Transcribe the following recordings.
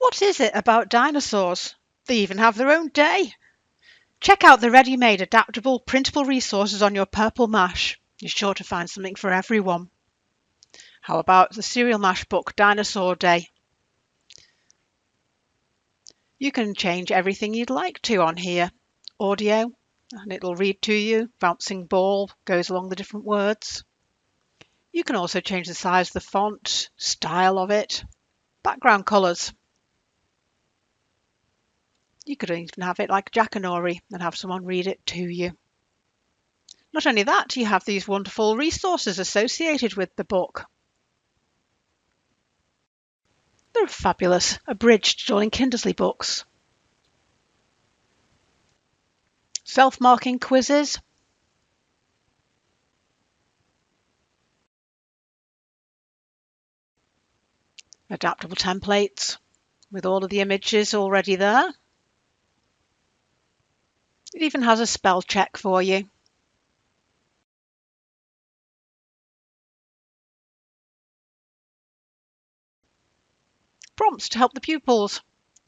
What is it about dinosaurs? They even have their own day. Check out the ready-made adaptable printable resources on your Purple Mash. You're sure to find something for everyone. How about the Serial Mash book Dinosaur Day? You can change everything you'd like to on here. Audio, and it'll read to you. Bouncing ball goes along the different words. You can also change the size of the font, style of it, background colours. You could even have it like Jackanory and have someone read it to you. Not only that, you have these wonderful resources associated with the book. They're fabulous, abridged Dorling Kindersley books. Self-marking quizzes. Adaptable templates with all of the images already there. It even has a spell check for you. Prompts to help the pupils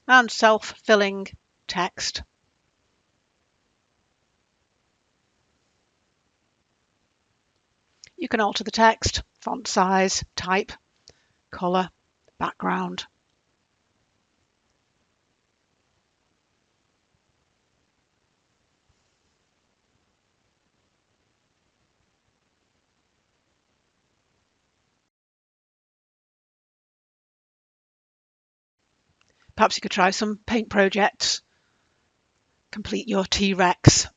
and self-filling text. You can alter the text, font size, type, colour, background. Perhaps you could try some paint projects. Complete your T-Rex.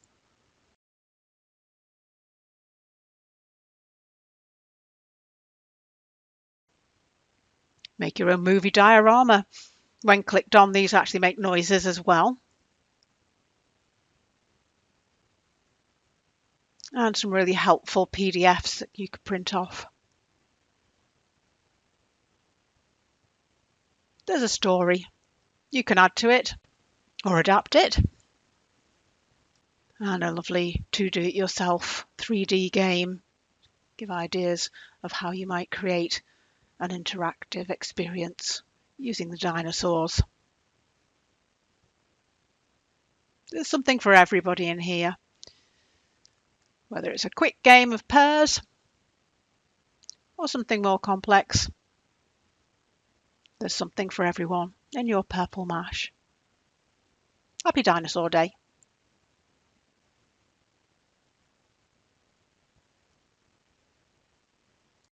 Make your own movie diorama. When clicked on, these actually make noises as well. And some really helpful PDFs that you could print off. There's a story. You can add to it or adapt it. And a lovely do-it-yourself 3D game. Give ideas of how you might create an interactive experience using the dinosaurs. There's something for everybody in here. Whether it's a quick game of pairs or something more complex, there's something for everyone in your Purple Mash. Happy Dinosaur Day.